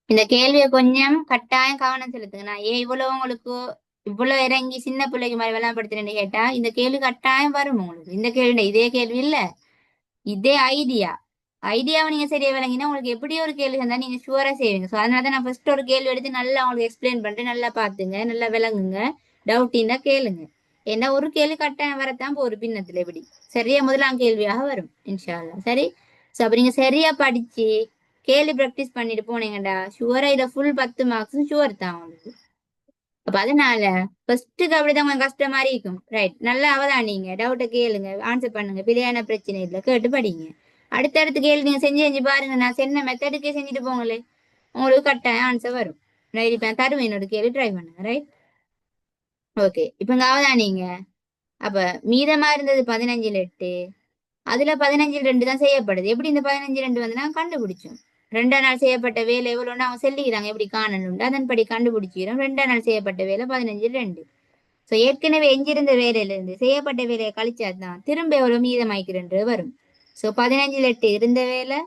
இந்த கேள்வியை கொஞ்சம் கட்டாயம் கவனம் செலுத்துங்க. நான் ஏன் இவ்வளவு உங்களுக்கு இவ்வளவு இறங்கி சின்ன பிள்ளைக்கு மாதிரி விளம்பரப்படுத்துறேன்னு கேட்டா இந்த கேள்வி கட்டாயம் வரும் உங்களுக்கு. இந்த கேள்வி இதே கேள்வி இல்ல, இதே ஐடியா. ஐடியாவை நீங்க சரியா விளங்கினா உங்களுக்கு எப்படி ஒரு கேள்வி இருந்தா நீங்க ஷுவரா செய்வீங்க. ஸோ அதனால தான் நான் ஃபர்ஸ்ட் ஒரு கேள்வி எடுத்து நல்லா உங்களுக்கு எக்ஸ்பிளைன் பண்ணிட்டு நல்லா பாத்துங்க, நல்லா விளங்குங்க. டவுட் இருந்தா கேளுங்க. ஏன்னா ஒரு கேள்வி கட்டாயம் வரத்தான் ஒரு பின்னத்துல எப்படி சரியா முதலாம் கேள்வியாக வரும் இன்ஷா அல்லாஹ். சரி. ஸோ அப்ப நீங்க சரியா படிச்சு கேள்வி ப்ராக்டிஸ் பண்ணிட்டு போனீங்கடா ஷுவரா இதை ஃபுல் 10 மார்க்ஸும் ஷுவர் தான் உங்களுக்கு. அப்ப அதனால ஃபர்ஸ்ட்டுக்கு அப்படிதான் கொஞ்சம் கஷ்டம் மாதிரி இருக்கும். ரைட், நல்லா அவதானிங்க, டவுட்டை கேளுங்க, ஆன்சர் பண்ணுங்க, பிரியான பிரச்சனை இல்லை, கேட்டு படிங்க. அடுத்தடுத்து கேள்வி நீங்க செஞ்சு செஞ்சு பாருங்க. நான் சொன்ன மெத்தடுக்கே செஞ்சுட்டு போங்களே, உங்களுக்கு கட்டாயம் ஆன்சர் வரும். ரைட், இப்ப தருவேன் என்னோட கேள்வி, ட்ரை பண்ணுங்க. Right, okay. இப்ப இங்க அவதானிங்க. அப்ப மீதமா இருந்தது 15 ல் 8, அதுல 15 ல் 2 தான் செய்யப்படுது. எப்படி இந்த 15 ல் 2 வந்து நான் கண்டுபிடிச்சோம். 2ஆம் நாள் செய்யப்பட்ட வேலை எவ்வளோன்னு அவங்க சொல்லிக்கிறாங்க, எப்படி காணணும்னு அதன்படி கண்டுபிடிச்சிடும். 2ஆம் நாள் செய்யப்பட்ட வேலை 15 ல் 2. ஸோ ஏற்கனவே எஞ்சிருந்த வேலையில இருந்து செய்யப்பட்ட வேலையை கழிச்சாதான் திரும்ப எவ்வளவு மீதமாய்க்கிறன்று வரும். ஸோ 15 ல் 8 இருந்த வேலை,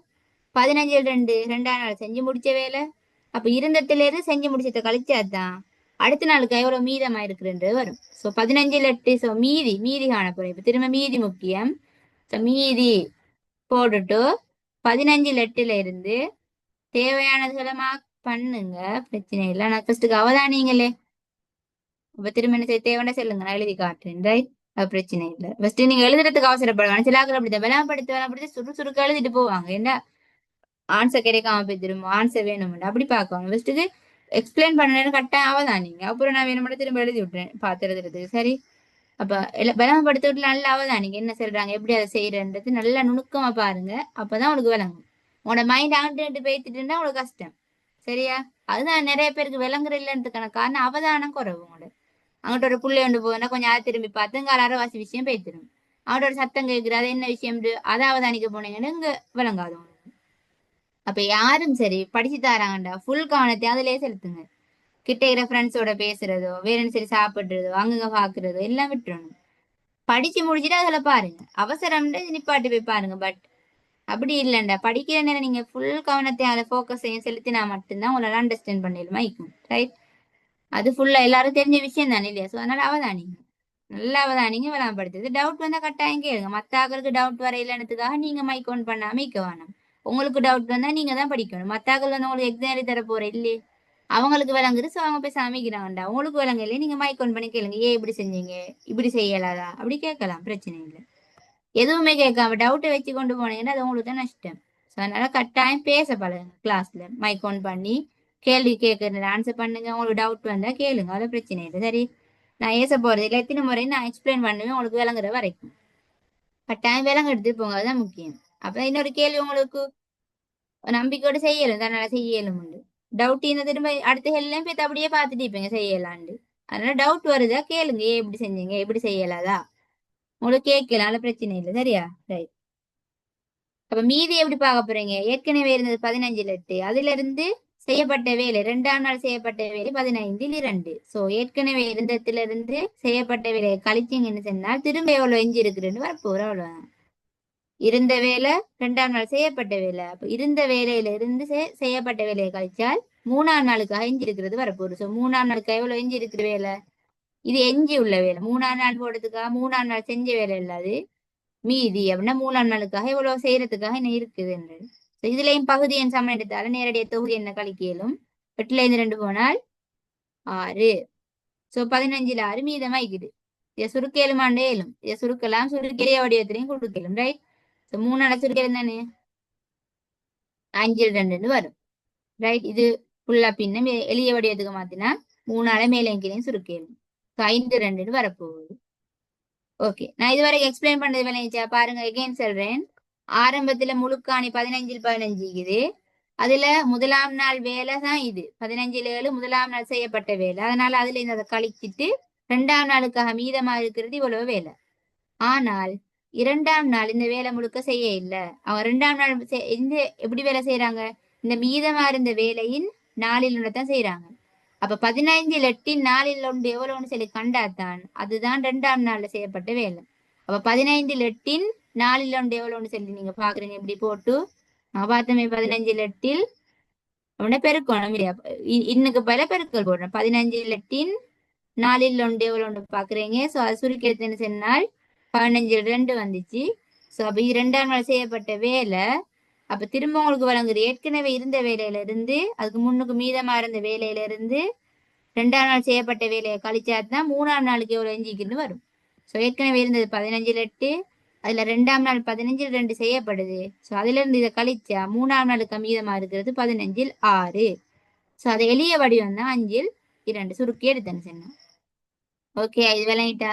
15 ல் 2 2ஆம் நாள் செஞ்சு முடிச்ச வேலை. அப்ப இருந்தத்துல இருந்து செஞ்சு முடிச்சதை கழிச்சாதான் அடுத்த நாளுக்கு எவ்வளவு மீதமா இருக்குன்றது வரும். ஸோ 15 ல் 8, ஸோ மீதி மீதி காணப்படும். இப்ப திரும்ப மீதி முக்கியம். ஸோ மீதி போட்டுட்டு 15 ல் 8 இருந்து தேவையானதுகளை மார்க் பண்ணுங்க, பிரச்சனை இல்லை. நான் ஃபர்ஸ்ட்டுக்கு அவதானிங்களே. அப்ப திரும்ப என்ன செய்ய தேவைன்னா சொல்லுங்க, நான் எழுதி காட்டுறேன். ரைட், அது பிரச்சனை இல்லை. ஃபர்ஸ்ட் நீங்க எழுதுறதுக்கு அவசரப்பட வேணாம். சிலாக்கள் அப்படித்தான் விளாம்படுத்தி சுறுசுறுக்க எழுதிட்டு போவாங்க. என்ன ஆன்சர் கிடைக்காம போய் திரும்ப ஆன்சர் வேணும்னு அப்படி பார்க்கணும். ஃபர்ஸ்ட்டுக்கு எக்ஸ்பிளைன் பண்ணணும்னு கட்டாயம் அவதானிங்க. அப்புறம் நான் வேணும்னு திரும்ப எழுதி விட்டுறேன் பார்த்து எழுதுறதுக்கு. சரி. அப்ப விளம்பரப்படுத்தி விட்டு நல்லா அவதானிங்க, என்ன சொல்றாங்க, எப்படி அதை செய்யறன்றது நல்லா நுணுக்கமா பாருங்க. அப்பதான் உங்களுக்கு விளங்கும். உங்களோட மைண்ட் ஆண்டு பேத்துட்டு இருந்தா உங்களுக்கு கஷ்டம். சரியா? அதுதான் நிறைய பேருக்கு விளங்குற இல்லைன்றதுக்கான காரணம் அவதானம் குறைவு. உங்களோட அங்கிட்ட ஒரு புள்ளை ஒன்று போகுதுன்னா கொஞ்சம் அதை திரும்பி பார்த்து இங்க அரைவாசி விஷயம் பேத்திடும். அவனோட ஒரு சத்தம் கேட்குறது, அது என்ன விஷயம், அதாவது அன்னைக்கு போனீங்கன்னு இங்க விளங்காது உங்களுக்கு. அப்ப யாரும் சரி படிச்சு தராங்கண்டா ஃபுல் கவனத்தை அதுலயே செலுத்துங்க. கிட்ட இருக்கிற ஃப்ரெண்ட்ஸோட பேசுறதோ வேற என்ன சரி சாப்பிடுறதோ அங்கங்க பாக்குறதோ எல்லாம் விட்டுறணும். படிச்சு முடிச்சுட்டு அதுல பாருங்க, அவசரம்னு நிப்பாட்டு போய் பாருங்க. பட் அப்படி இல்லைண்டா படிக்கிற நேரம் நீங்க ஃபுல் கவனத்தை அதை ஃபோக்கஸ் செய்ய செலுத்தினா மட்டும்தான் உங்களால அண்டர்ஸ்டாண்ட் பண்ணிடலாம் இருக்கும். ரைட், அது ஃபுல்லா எல்லாரும் தெரிஞ்ச விஷயம் தானே இல்லையா? ஸோ அதனால அவதானிங்க, நல்லா அவதானிங்க. விளாம்படுத்துது டவுட் வந்தா கட்டாயம் கேளுங்க. மத்த ஆக்களுக்கு டவுட் வர இல்லைன்றதுக்காக நீங்க மைக் ஒன் பண்ணாம இக்க வேணாம். உங்களுக்கு டவுட் வந்தா நீங்க தான் படிக்கணும். மத்த ஆக்கள் வந்து உங்களுக்கு எக்ஸாம் எழுதி தர போற இல்லையே, அவங்களுக்கு விளங்குது. ஸோ அவங்க போய் சமைக்கிறாங்கண்டா, உங்களுக்கு விளங்க இல்லையே நீங்க மைக் ஒன் பண்ணி கேளுங்க, ஏன் இப்படி செஞ்சீங்க, இப்படி செய்யலாதா, அப்படி கேட்கலாம், பிரச்சனை இல்லை. எதுவுமே கேட்காம டவுட்டை வச்சு கொண்டு போனீங்கன்னா அது உங்களுக்கு தான் நஷ்டம். ஸோ அதனால கட்டாயம் பேச பழகுங்க. கிளாஸ்ல மைக் ஒன் பண்ணி கேள்வி கேட்கறது ஆன்சர் பண்ணுங்க. உங்களுக்கு டவுட் வந்தா கேளுங்க, அது பிரச்சனை இல்லை. சரி, நான் ஏச போறது இல்லை, எத்தனை முறை நான் எக்ஸ்பிளைன் பண்ணுவேன் உங்களுக்கு விளங்குற வரைக்கும். கட்டாயம் விளங்க எடுத்துட்டு போங்க, அதுதான் முக்கியம். அப்ப இன்னொரு கேள்வி உங்களுக்கு நம்பிக்கையோட செய்யலும் தன்னால செய்யலும் உண்டு. டவுட் இந்த திரும்ப அடுத்த ஹெல்லாம் போய் அப்படியே பார்த்துட்டு இருப்பீங்க செய்யலாண்டு. அதனால டவுட் வருதா கேளுங்க, ஏன் எப்படி செஞ்சீங்க, எப்படி செய்யலாதா, உங்களுக்கு கேட்கலாம், அது பிரச்சனை இல்லை. சரியா? ரைட். அப்ப மீதி எப்படி பார்க்க போறீங்க? ஏற்கனவே இருந்தது 15 ல் 8, அதுல இருந்து செய்யப்பட்ட வேலை 2ஆம் நாள் செய்யப்பட்ட வேலை 15 ல் 2. சோ ஏற்கனவே இருந்ததுல இருந்து செய்யப்பட்ட வேலையை கழிச்சீங்கன்னு சொன்னால் திரும்ப எவ்வளவு எஞ்சி இருக்குன்னு வரப்போற அவ்வளவுதான். இருந்த வேலை 2ஆம் நாள் செய்யப்பட்ட வேலை. அப்ப இருந்த வேலையில இருந்து செய்யப்பட்ட வேலையை கழிச்சால் 3ஆம் நாளுக்காக எஞ்சி இருக்கிறது வரப்போகுது. சோ 3ஆம் நாளுக்கு எவ்வளவு எஞ்சி இருக்கிற வேலை, இது எஞ்சி உள்ள வேலை. 3ஆம் நாள் போடுறதுக்காக 3ஆம் நாள் செஞ்ச வேலை இல்லாது மீதி அப்படின்னா 3ஆம் நாளுக்காக இவ்வளவு செய்யறதுக்காக என்ன இருக்குதுன்றது. இதுலயும் பகுதி எண் சமன் எடுத்தாலும் நேரடிய தொகுதி என்ன கழிக்கலும். 8ல இருந்து 2 போனால் 6. சோ 15 ல் 6 மீதமாய்க்குது. இதை சுருக்கேலுமாண்டே இயலும், இதை சுருக்கலாம், சுருக்கிய வடிவத்திலையும் கொடுக்கலும். ரைட். சோ 3ஆல சுருக்கலும் தானே 5ல் 2 வரும். ரைட், இது ஃபுல்லா பின்ன எளிய வடிவத்துக்கு மாத்தினா 3ஆல மேலையும் கீழையும் சுருக்கலும். 5 2 வரப்போகுது. ஓகே, நான் இதுவரைக்கும் எக்ஸ்பிளைன் பண்ணது விளைஞ்சா பாருங்க, எகைன் சொல்றேன். ஆரம்பத்துல முழுக்காணி 15 ல் 15 இருக்குது. அதுல முதலாம் நாள் வேலை தான் இது 15 ல் 7 முதலாம் நாள் செய்யப்பட்ட வேலை. அதனால அதுல இருந்து அதை கழிச்சிட்டு 2ஆம் நாளுக்காக மீதமா இருக்கிறது இவ்வளவு வேலை. ஆனால் 2ஆம் நாள் இந்த வேலை முழுக்க செய்ய இல்லை. அவங்க 2ஆம் நாள் இந்த எப்படி வேலை செய்யறாங்க, இந்த மீதமா இருந்த வேலையின் நாளில் தான் செய்யறாங்க. அப்ப 15 ல் 8 நாளில் ஒன்று எவ்வளவுன்னு சொல்லி கண்டாத்தான் அதுதான் 2ஆம் நாள்ல செய்யப்பட்ட வேலை. அப்ப 15 ல் 8 நாளில் ஒன்று எவ்வளவுன்னு சொல்லி நீங்க பாக்குறீங்க, இப்படி போட்டு பார்த்தோமே 15 ல் 8 உடனே பெருக்கணும் இல்லையா? இன்னுக்கு பல பெருக்கல் போடுறேன். 15 4 ஒன்று எவ்வளோ பாக்குறீங்க. ஸோ அது சுருக்கி எடுத்துன்னு சொன்னால் 15 வந்துச்சு. ஸோ அப்ப இது 2ஆம் நாள் செய்யப்பட்ட வேலை. அப்ப திரும்ப உங்களுக்கு வழங்குது ஏற்கனவே இருந்த வேலையில இருந்து அதுக்கு முன்னுக்கு மீதமா இருந்த வேலையில இருந்து 2ஆம் நாள் செய்யப்பட்ட வேலையை கழிச்சாதான் 3ஆம் நாளுக்கு எவ்வளவு எஞ்சிக்குன்னு வரும். ஸோ ஏற்கனவே இருந்தது 15 அதுல 2ஆம் நாள் 15 செய்யப்படுது. ஸோ அதுல இருந்து இதை கழிச்சா 3ஆம் நாளுக்கு மீதமா இருக்கிறது 15 ஸோ அதை எளிய வடிவம் தான் 5 சுருக்கி எடுத்தேன்னு சொன்னோம். ஓகே, இது விளங்கிட்டா?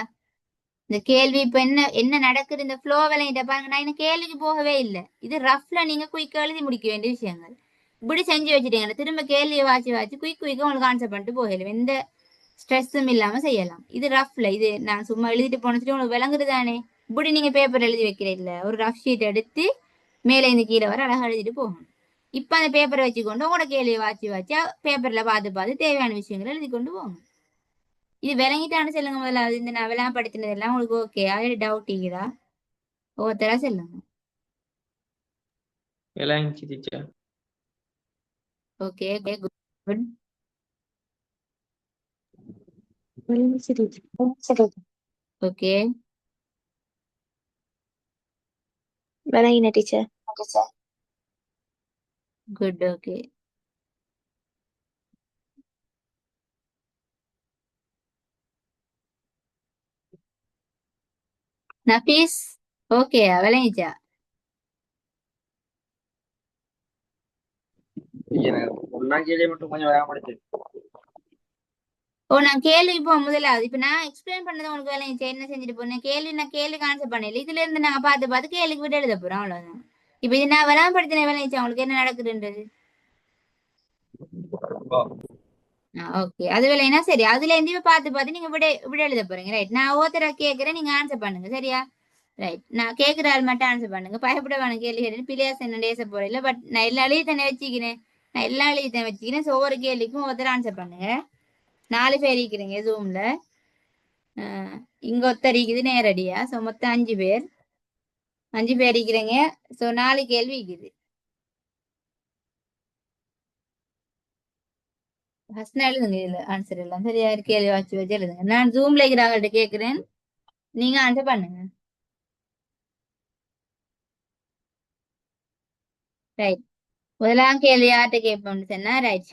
இந்த கேள்வி இப்ப என்ன நடக்குது இந்த ஃப்ளோ விளங்கிட்ட பாருங்க. நான் இந்த கேள்விக்கு போகவே இல்லை. இது ரஃப்ல நீங்க குயிக்கா எழுதி முடிக்க வேண்டிய விஷயங்கள். இப்படி செஞ்சு வச்சுட்டீங்க. திரும்ப கேள்வியை வாச்சு குயிக்கா உங்களுக்கு ஆன்சர் பண்ணிட்டு போகல. எந்த ஸ்ட்ரெஸ்ஸும் இல்லாம செய்யலாம். இது ரஃப்ல இது நான் சும்மா எழுதிட்டு போனதுட்டு உங்களுக்கு விளங்குது தானே. இப்படி நீங்க பேப்பர் எழுதி வைக்கிறீங்க. ஒரு ரஃப் ஷீட் எடுத்து மேலே இந்த கீழே வர அழகா எழுதிட்டு போகணும். இப்ப அந்த பேப்பரை வச்சுக்கொண்டு உங்களோட கேள்வியை வாச்சு பேப்பர்ல பார்த்து தேவையான விஷயங்களை எழுதி கொண்டு போகணும். இது விளங்கிட்டான்னு சொல்லுங்க முதல்ல. அது இந்த நான் படுத்தினது எல்லாம் உங்களுக்கு ஓகே? அது டவுட் இருக்குதா? ஒவ்வொருத்தரா சொல்லுங்க. விளங்கிச்சு டீச்சர். Okay good. ஓகே விளங்கின teacher. Good. Okay Nafees okay விளங்கிச்சா? கேள்வி மட்டும் கொஞ்சம் விளங்கப்படுத்து. ஓ நான் கேள்வி இப்போ முதலாவது இப்ப நான் எக்ஸ்பிளைன் பண்ணது உங்களுக்கு விளங்கிச்சா? என்ன செஞ்சுட்டு போனேன் கேள்வி நான் கேள்விக்கு ஆன்சர் பண்ணல. இதுல இருந்து நாங்க பார்த்து கேள்விக்கு விட்டு எழுத போறோம் அவ்வளவுதான். இப்ப இது நான் விளம்பரப்படுத்தின விளங்கிச்சா உங்களுக்கு என்ன நடக்குதுன்றது? ஓகே அது வேலைன்னா சரி. அதுல இருந்து இப்ப பார்த்து நீங்க விட எழுத போறீங்க. ரைட், நான் ஒவ்வொருத்தர கேட்கறேன், நீங்க ஆன்சர் பண்ணுங்க. சரியா? ரைட், நான் கேட்கிற ஆள் மட்டும் ஆன்சர் பண்ணுங்க. பயப்பட வேணும் கேள்வி கேட்டு பிள்ளையாஸ் என்ன பேச போறேன். பட் நான் எல்லா எழுதி தானே வச்சுக்கிறேன். நான் எல்லா எழுதி தானே வச்சுக்கிறேன். ஸோ ஒவ்வொரு கேள்விக்கும் ஒருத்தர் ஆன்சர் பண்ணுங்க. 4 பேர் இருக்கிறீங்க ஜூம்ல. இங்க ஒருத்தர் இருக்குது நேரடியா. ஸோ மொத்தம் 5 பேர். 5 பேர் இருக்கிறீங்க. ஸோ 4 கேள்வி இருக்குது. ஃபர்ஸ்ட் எழுதுங்க இதுல ஆன்சர் எல்லாம் சரியா கேள்வி வச்சு எழுதுங்க. நான் ஜூம்ல இருக்கிறவங்கள்ட்ட கேட்கிறேன், நீங்க ஆன்சர் பண்ணுங்க. ரைட், முதலாம் கேள்வி யார்கிட்ட கேட்போம்னு சொன்னா ரைட்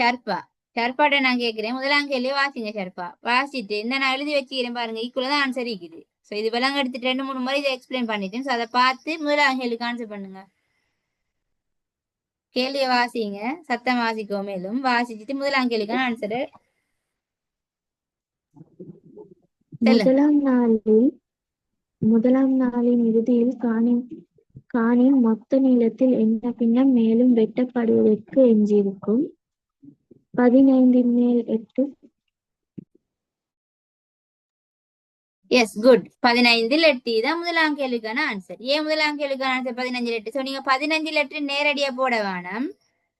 ஷர்பாட்ட நான் கேட்கிறேன். முதலாம் கேள்வி வாசிங்க ஷர்பா. வாசிட்டு இந்த நான் எழுதி வச்சுக்கிறேன் பாருங்க. ஈக்குவலா தான் ஆன்சர் இருக்குது. ஸோ இது விலங்கு எடுத்துட்டு 2 3 முறை இதை எக்ஸ்பிளைன் பண்ணிட்டேன். ஸோ அதை பார்த்து முதலாம் கேள்விக்கு ஆன்சர் பண்ணுங்க. கேள்வியை வாசிங்க, சத்தம் வாசிக்கோ. மேலும் வாசிச்சுட்டு முதலாம் கேள்விக்கான ஆன்சரு முதலாம் நாளின் இறுதியில் காணின் மொத்த நீளத்தில் என்ன பின்னம் மேலும் வெட்டப்படுவதற்கு எஞ்சியிருக்கும்? 15 மேல் 8. Yes good. 15 தான் முதலாம் கேள்விக்கான ஆன்சர். ஏன் முதலாம் கேள்விக்கான ஆன்சர் 15 ஸோ நீங்க 15 நேரடியா போட வேணாம்.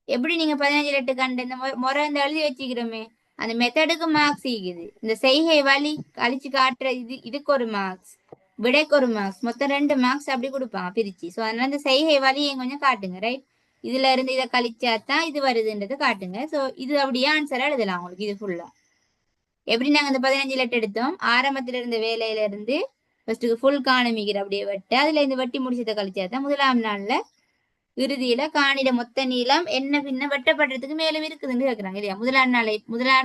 எப்படி நீங்க 15 கண்டு இந்த முறை இந்த எழுதி வச்சுக்கிறோமே அந்த மெத்தடுக்கு மார்க்ஸ் இருக்குது. இந்த செய்கை வழி கழிச்சு காட்டுற இதுக்கு ஒரு மார்க்ஸ், விடைக்கு ஒரு மார்க்ஸ், மொத்தம் 2 மார்க்ஸ் அப்படி கொடுப்பாங்க பிரிச்சு. ஸோ அதனால இந்த செய்கை வழியை கொஞ்சம் காட்டுங்க. ரைட், இதுல இருந்து இதை கழிச்சாதான் இது வருதுன்றது காட்டுங்க. ஸோ இது அப்படியே ஆன்சரா எழுதலாம் உங்களுக்கு இது ஃபுல்லா. எப்படி நாங்க இந்த 15 எடுத்தோம், ஆரம்பத்துல இருந்த வேலையில இருந்து ஃபர்ஸ்ட்டுக்கு ஃபுல் காணமிக்கிற அப்படியே வெட்ட அதுல இந்த வெட்டி முடிச்சதை கழிச்சாதான் முதலாம் நாள்ல இறுதியில காணிட மொத்த நீளம் என்ன பின்ன வெட்டப்படுறதுக்கு மேலும் இருக்குதுன்னு கேட்கறாங்க இல்லையா? முதலாம்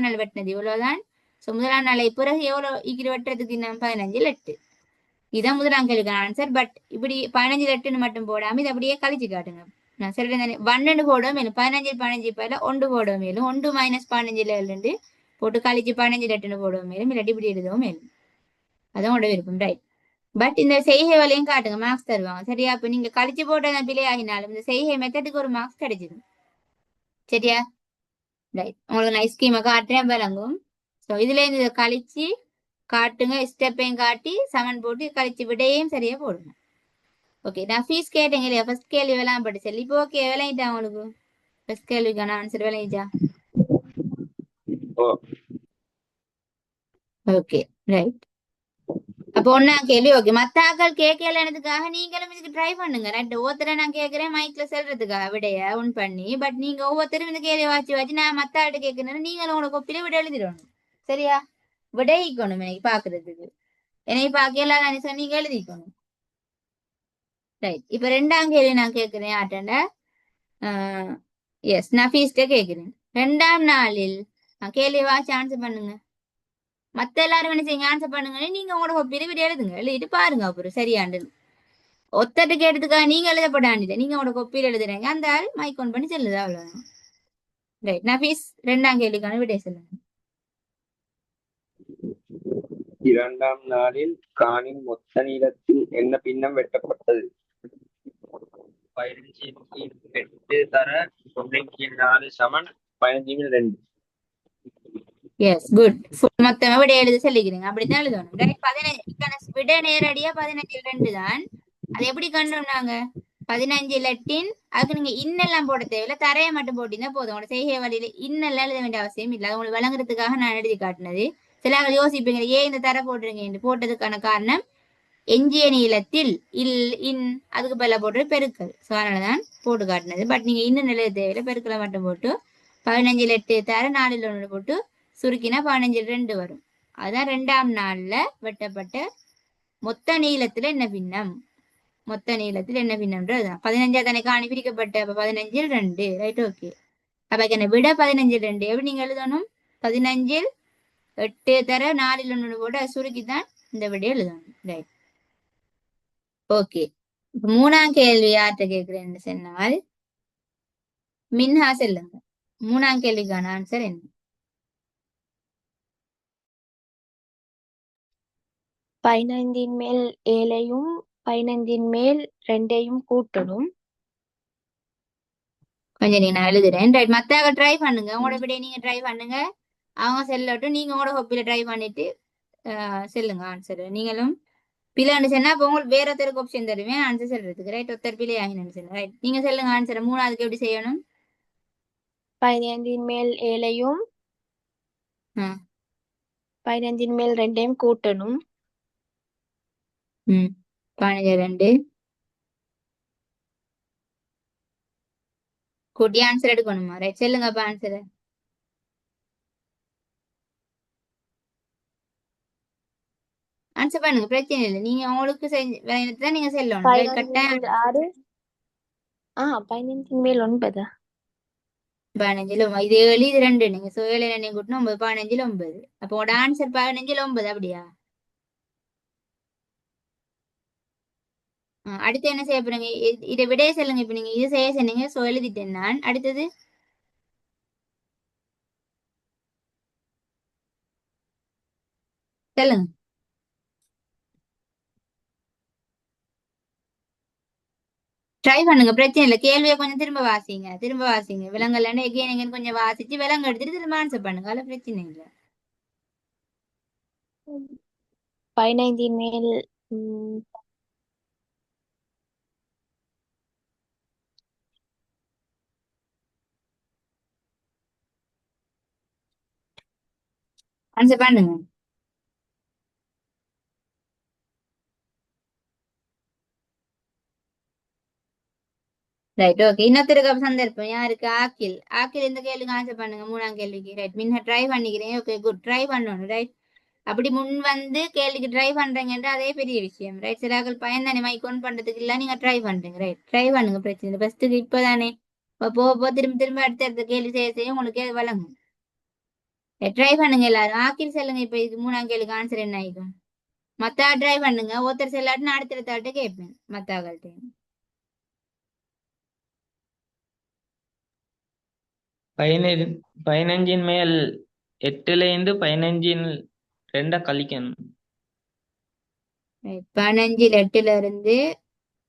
நாள் வெட்டினது இவ்வளவுதான். ஸோ முதலாம் நாளை பிறகு எவ்வளவு ஈக்கிற வெட்டுறதுக்கு இன்னும் 15 இதான் முதலாம் கேள்விக்கான ஆன்சர். பட் இப்படி 15 மட்டும் போடாம இதை அப்படியே கழிச்சு காட்டுங்க. நான் சொல்றேன் 1 போட மேலும் 15 பதில 1 போட மேலும் 1 - 15 போட்டு கழிச்சு 15 போடுவோம் மேலும் இல்லாட்டி இப்படி எழுதுவோம் மேலும். அதோட விருப்பம். ரைட், பட் இந்த செய்கை வழியும் காட்டுங்க, மார்க்ஸ் தருவாங்க. சரியா? இப்ப நீங்க கழிச்சு போட்ட பிழை ஆகினாலும் இந்த செய்கை மெத்தடுக்கு ஒரு மார்க்ஸ் கிடைச்சிடும். சரியா? ரைட், உங்களுக்கு நான் ஸ்கீமை காட்டுறேன் விளங்கும். ஸோ இதுல இருந்து இதை கழிச்சு காட்டுங்க, ஸ்டெப்பையும் காட்டி சமன் போட்டு கழிச்சு விடையும் சரியா போடுங்க. ஓகே, நான் ஃபீஸ் கேட்டேங்க இல்லையா? ஃபர்ஸ்ட் கேள்வி வேலாம் பட்டு சொல்லி இப்போ ஓகே விளங்கிட்டா உங்களுக்கு? ஃபர்ஸ்ட் கேள்விக்கான ஆன்சர் விளங்கிச்சா? Okay right. அப்போ ஒன்னா கேள்வி ஓகே. மத்த ஆக்கள் கேட்கலன்றதுக்காக நீங்களும் இதுக்கு ட்ரை பண்ணுங்க. ரெண்டு ஒவ்வொருத்தரை நான் கேட்கறேன் மைக்ல செல்றதுக்காக விடைய ஒன் பண்ணி. பட் நீங்க ஒவ்வொருத்தரும் இந்த கேள்வி வாச்சு நான் மத்த ஆட்டு கேட்கணும். நீங்களும் உங்களோட கொப்பில விட எழுதிடணும். சரியா? விடைக்கணும் எனக்கு பாக்குறதுக்கு. என்னை பார்க்கல நீங்க எழுதிக்கணும். ரைட். இப்ப ரெண்டாம் கேள்வி நான் கேட்கிறேன் ஆட்டண்ட. எஸ் நான் ஃபீஸ்ட கேட்கிறேன். ரெண்டாம் நாளில் கேள்விவா சான்ஸ் பண்ணுங்க. மத்த எல்லாரும் என்ன செய்யுங்க ஆன்சர் பண்ணுங்க. நீங்க உங்களோட கொப்பில விட எழுதுங்க. எழுதிட்டு பாருங்க அப்புறம் சரியாண்டு. ஒத்தட்டு கேட்டதுக்காக நீங்க எழுதப்படாண்டில நீங்க உங்களோட கொப்பியில் எழுதுறீங்க. அந்த ஆள் மைக் ஒன் பண்ணி செல்லுது அவ்வளவுதான். ரைட். நான் ஃபீஸ் ரெண்டாம் கேள்விக்கான விடை சொல்லுங்க. இரண்டாம் நாளில் காணின் மொத்த நீளத்தில் என்ன பின்னம் வெட்டப்பட்டது? 15 தர 1/4 சமன் 15/2. Yes good. மொத்தமா விடை எழுதி சொல்லிக்கிறீங்க. அப்படித்தான் எழுதணும். ரைட். 15 விடை நேரடியா 15/2 தான். அதை எப்படி கண்டோம்னாங்க 15 லட்டின். அதுக்கு நீங்க இன்னெல்லாம் போட தேவையில்ல. தரையை மட்டும் போட்டீங்கன்னா போதும். உங்களோட செய்கை வழியில இன்னெல்லாம் எழுத வேண்டிய அவசியம் இல்லை. அது உங்களுக்கு வழங்குறதுக்காக நான் எழுதி காட்டினது. சில யோசிப்பீங்க ஏன் இந்த தர போடுறீங்க போட்டதுக்கான காரணம் எஞ்சிய நீளத்தில் இன் அதுக்கு பதிலாக போட்டு பெருக்கல். ஸோ அதனாலதான் போட்டு காட்டினது. பட் நீங்க இன்னும் எழுத தேவையில்லை. பெருக்கலை மட்டும் போட்டு 15 8 தர 4 1 போட்டு சுருக்கினா 15/2 வரும். அதுதான் ரெண்டாம் நாள்ல வெட்டப்பட்ட மொத்த நீளத்துல என்ன பின்னம். மொத்த நீளத்தில் என்ன பின்னம்ன்றதுதான் 15 தானே காணி பிரிக்கப்பட்ட 15/2. Right okay. அப்ப என்ன விட 15/2 எப்படி நீங்க எழுதணும் 15 தர 4 1 போட்டு சுருக்கித்தான் இந்த விட எழுதணும். Right okay. இப்ப மூணாம் கேள்வி யார்கிட்ட கேட்கிறேன்னு சொன்னால் மின்ஹா செல்லுங்க. மூணாம் கேள்விக்கான ஆன்சர் என்ன? 15 மேல் 7ஐயும் 15 மேல் 2ஐயும் கூட்டணும். கொஞ்சம் நீங்க நான் எழுதுறேன். ரைட். மத்தாக ட்ரை பண்ணுங்க. உங்களோட விட நீங்க ட்ரை பண்ணுங்க. அவங்க செல்லட்டும். நீங்க உங்களோட ஹொப்பில ட்ரை பண்ணிட்டு செல்லுங்க ஆன்சர். நீங்களும் பிள்ளைன்னு சொன்னா அப்போ உங்களுக்கு வேற ஒருத்தருக்கு ஆப்ஷன் தருவேன் ஆன்சர் சொல்றதுக்கு. ரைட். ஒருத்தர் பிள்ளை ஆகினு சொல்லுங்க. ரைட். நீங்க சொல்லுங்க ஆன்சர். மூணாவதுக்கு எப்படி செய்யணும்? 15 மேல் 7ஐயும் ஆ 15 மேல் 2ஐயும் கூட்டணும். ம் 15/2 கூட்டி ஆன்சர் எடுக்கணுமா? ரைட். சொல்லுங்க அப்ப ஆன்சர். ஆன்சர் பண்ணுங்க. பிரச்சனை இல்லை. நீங்க உங்களுக்கு செஞ்சு தான் நீங்க செல்லணும். ரைட். 15 கட்டாயம் மேல் 6. 15 மேல் 9. 15ல இது 7 இது 2 நீங்க 7 2 கூட்டினா 9 15ல 9. அப்போ உங்களோட ஆன்சர் 15ல 9 அப்படியா? அடுத்து என்ன செய்ய போறீங்க? இதை விடைய சொல்லுங்க. இப்ப நீங்க இது செய்ய சொன்னீங்க. சோ எழுதிட்டேன் நான். அடுத்தது சொல்லுங்க. ட்ரை பண்ணுங்க. பிரச்சனை இல்லை. கேள்வியை கொஞ்சம் திரும்ப வாசிங்க. திரும்ப வாசிங்க. விலங்கல்லன்னு எங்கேயும் எங்கன்னு கொஞ்சம் வாசிச்சு விலங்கு எடுத்துட்டு திரும்ப ஆன்சர் பண்ணுங்க. அதில் பிரச்சனை இல்லை. 15 மேல் ஆன்சர் பண்ணுங்க. Right okay. இன்னொருத்தருக்கு சந்தர்ப்பம் யாருக்கு? ஆக்கில். ஆக்கில் இந்த கேள்விக்கு ஆன்சர் பண்ணுங்க. மூணாம் கேள்விக்கு. ரைட். முன்ன ட்ரை பண்ணிக்கிறேன். Okay good. ட்ரை பண்ணணும். ரைட். அப்படி முன் வந்து கேள்விக்கு ட்ரை பண்றீங்கன்ற அதே பெரிய விஷயம். ரைட். சிலாக்கள் பயன் தானே மைக் ஒன் பண்றதுக்கு இல்ல நீங்க ட்ரை பண்றீங்க. ரைட். ட்ரை பண்ணுங்க. பிரச்சனை இல்லை. ஃபர்ஸ்ட்டுக்கு இப்பதானே போக போக திரும்ப திரும்ப அடுத்த கேள்வி செய்ய செய்ய உங்களுக்கு அது வழங்கும். ட்ரை பண்ணுங்க எல்லாரும். ஆக்கில் சொல்லுங்க. இப்ப இது மூணாம் கேள்விக்கு ஆன்சர் என்ன ஆயிடும்? மத்தா ட்ரை பண்ணுங்க. ஒருத்தர் செல்லாட்டு நான் அடுத்த கேட்பேன் மத்தாக்கள்கிட்ட. 15 மேல் 8ல 15 கழிக்கணும். 15 8ல இருந்து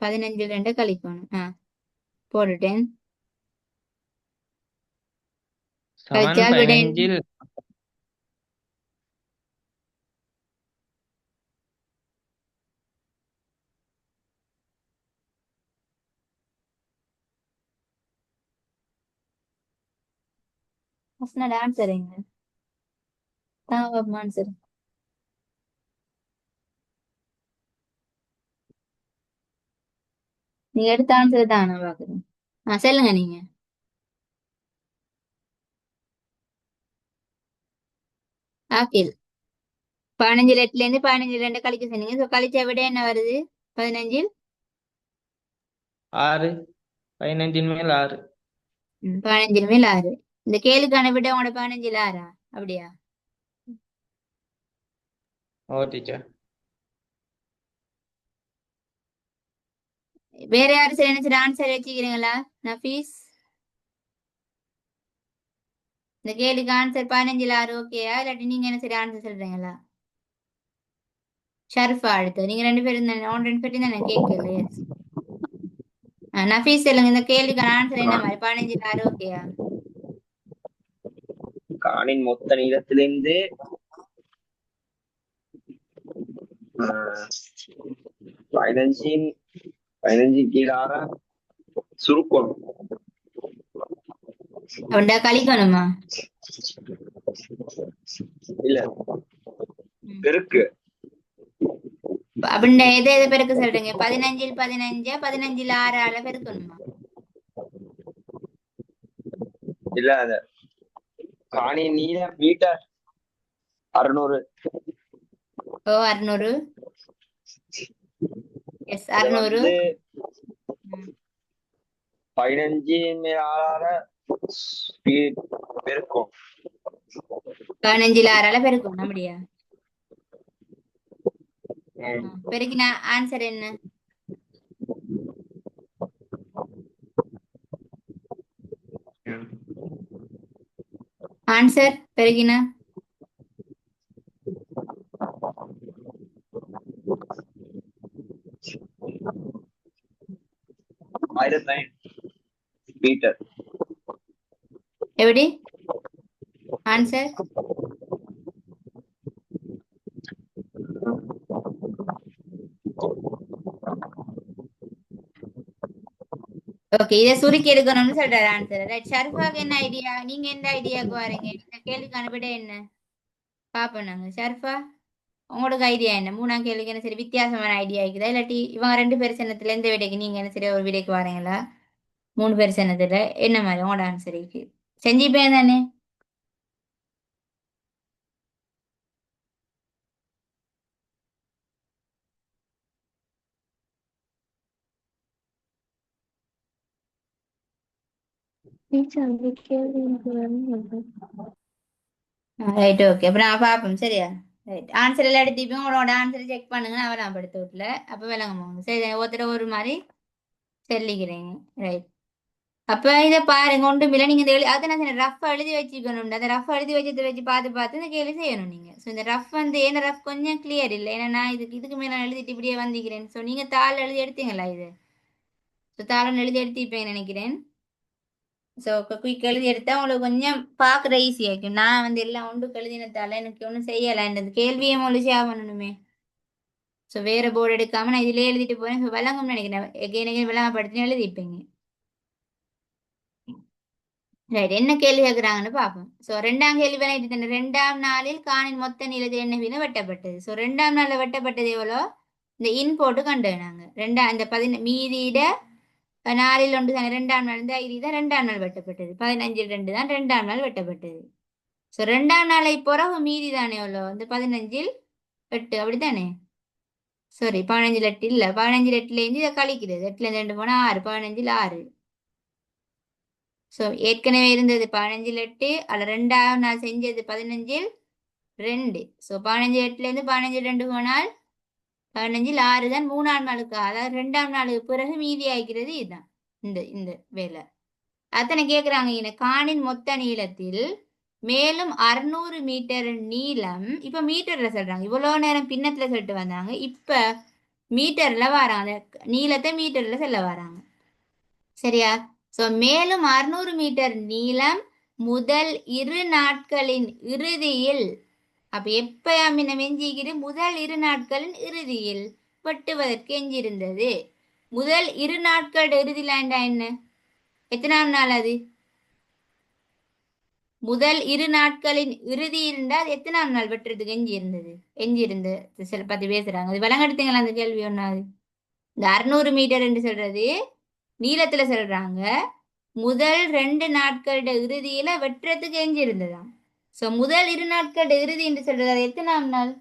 15 கழிக்கணும். போட்டுட்டேன். சமன் கழிச்சால் விட 15 ஆன்சருங்க. ஆன்சர் நீங்க எடுத்த ஆன்சர் தான் நான் பாக்குறேன். சொல்லுங்க நீங்க. ஆப்பிள். 15 லெட்ல இருந்து 15 ரெண்டு கழிக்க சொன்னீங்க. ஸோ கழிச்ச விட என்ன வருது? 15. 6. 15 மேல் 6. 15 மேல் 6. இந்த கேளுக்கான விட உங்களோட 15 6ஆ? அப்படியா? ஓ டீச்சர். வேற யாரும் சரி நினைச்சிட்டு ஆன்சர் வச்சுக்கிறீங்களா? நஃபீஸ், இந்த கேளுக்கு ஆன்சர் 15 6 ஓகேயா? இல்லாட்டி நீங்க என்ன சரி ஆன்சர் சொல்றீங்களா? ஷர்ஃபா அடுத்து நீங்க ரெண்டு பேரும் தானே, உன் ரெண்டு பேரும் தானே கேட்கல. எஸ். நஃபீஸ் சொல்லுங்க, இந்த கேள்விக்கான ஆன்சர் என்ன மாதிரி? 15 6 ஓகேயா? காணின் மொத்த நீளத்திலிருந்து 15 கீழ் 6 சுருக்கணும். அப்படின்னா கழிக்கணுமா? இல்ல, பெருக்கு. அப்படின்னா எதை எதை பெருக்க சொல்றீங்க? 15 15 15 6 பெருக்கணுமா? இல்ல, அத காணின் நீளம் மீட்டர் 600. ஓ 600. எஸ் அது 600. வந்து 15 மேல் 6 பெருக்கும். 15 6 பெருக்கணும் அப்படியா? பெருக்கினா ஆன்சர் என்ன? ஆன்சர் பெருகினா 1000 மீட்டர். எப்படி? Answer okay. இதை சுருக்கி எடுக்கணும்னு சொல்றாரு ஆன்சர். ரைட். ஷர்ஃபாக்கு என்ன ஐடியா? நீங்க எந்த ஐடியாவுக்கு வரீங்க? இந்த கேள்விக்கான விட என்ன பாப்போம் நாங்க. ஷர்ஃபா, உங்களுக்கு ஐடியா என்ன? மூணாம் கேள்விக்கு என்ன சரி வித்தியாசமான ஐடியா இருக்குதா? இல்லாட்டி இவங்க ரெண்டு பேர் சின்னத்துல எந்த விடைக்கு நீங்க என்ன சரி ஒரு விடைக்கு வரீங்களா? 3 பேர் சின்னத்துல என்ன மாதிரி உங்களோட ஆன்சர் இருக்கு? செஞ்சுப்பேன் தானே? Right okay. அப்புறம் நான் பார்ப்போம் சரியா? ரைட். ஆன்சர் எல்லாம் எடுத்துப்போம். உங்களோட ஆன்சர் செக் பண்ணுங்க. நான் வரலாம் படுத்து வீட்டில். அப்போ விளங்குவோம். சரி, ஒருத்தர் ஒரு மாதிரி சொல்லிக்கிறேங்க. ரைட். அப்போ இதை பாருங்க, ஒன்றும் இல்லை. நீங்கள் இந்த அதை நான் ரஃப் எழுதி வச்சுக்கணும். அந்த ரஃப் எழுதி வச்சதை வச்சு பார்த்து பார்த்து இந்த கேள்வி செய்யணும் நீங்கள். ஸோ இந்த ரஃப் வந்து ஏன்னா ரஃப் கொஞ்சம் கிளியர் இல்லை. ஏன்னா நான் இதுக்கு மேலே எழுதிட்டு இப்படியே வந்திக்கிறேன். ஸோ நீங்கள் தாள் எழுதி எடுத்தீங்களா இது? ஸோ தாளம் எழுதி எடுத்துப்பேன்னு நினைக்கிறேன். ஸோ குயிக் எழுதி எடுத்தா உங்களுக்கு கொஞ்சம் பார்க்குற ஈஸியாக இருக்கும். நான் வந்து எல்லாம் ஒன்று எழுதினத்தால எனக்கு ஒன்றும் செய்யலைன்றது கேள்வியை முழுசியாக பண்ணணுமே. ஸோ வேற போர்டு எடுக்காம நான் இதிலே எழுதிட்டு போறேன். ஸோ விளங்கும்னு நினைக்கிறேன். எகைன் விளங்கப்படுத்தி எழுதிப்பேங்க. ரைட். என்ன கேள்வி கேட்குறாங்கன்னு பார்ப்போம். ஸோ ரெண்டாம் கேள்வி பண்ணிட்டு, ரெண்டாம் நாளில் காணின் மொத்த நீளத்தில் என்ன வீதம் வெட்டப்பட்டது? ஸோ ரெண்டாம் நாளில் வெட்டப்பட்டது எவ்வளோ? இந்த இன் போட்டு கண்டு நாங்க இந்த மீதியிட நாளில் ஒன்று தானே ரெண்டாம் நாள். இந்த ஐடி தான் ரெண்டாம் நாள் வெட்டப்பட்டது. 15 2 தான் ரெண்டாம் நாள் வெட்டப்பட்டது. ஸோ ரெண்டாம் நாளை பிறகு மீதி தானே எவ்வளோ? இந்த 15 8 அப்படித்தானே? சாரி, 15 8 இல்லை, 15 8லேருந்து இதை கழிக்கிறது. 8லேருந்து 2 போனால் 6, 15 6. ஸோ ஏற்கனவே இருந்தது 15 8, அதில் ரெண்டாவது நாள் செஞ்சது 15 2. ஸோ 15 8லேருந்து 15 2 போனால் 15 6 தான் மூணாம் நாளுக்கு. அதாவது ரெண்டாம் நாளுக்கு பிறகு மீதி ஆகிறது. இதுதான் இந்த இந்த வேலை. அத்தனை கேட்குறாங்க. இன காணின் மொத்த நீளத்தில் மேலும் 600 மீட்டர் நீளம். இப்ப மீட்டர்ல சொல்றாங்க. இவ்வளவு நேரம் பின்னத்துல சொல்லிட்டு வந்தாங்க. இப்ப மீட்டர்ல வராங்க. நீளத்தை மீட்டர்ல சொல்ல வராங்க. சரியா? சோ மேலும் 600 மீட்டர் நீளம் முதல் 2 நாட்களின் இறுதியில். அப்ப எப்ப அமின வெஞ்சிக்கிட்டு முதல் 2 நாட்களின் இறுதியில் வெட்டுவதற்கு எஞ்சிருந்தது. முதல் 2 நாட்கள் இறுதியில் என்ன? எத்தனாம் நாள் அது? முதல் 2 நாட்களின் இறுதி இருந்தால் எத்தனாம் நாள் வெட்டுறதுக்கு எஞ்சி இருந்தது? சில பத்தி பேசுறாங்க. அது விளங்கெடுத்தீங்களா அந்த கேள்வி? ஒன்னாது இந்த 600 மீட்டர் என்று சொல்றது நீளத்துல சொல்றாங்க. முதல் 2 நாட்களோட இறுதியில வெட்டுறதுக்கு எஞ்சி இருந்ததாம். சோ முதல் 2 நாட்களோட இறுதி என்று சொல்றது அது எத்தனாம் நாள்?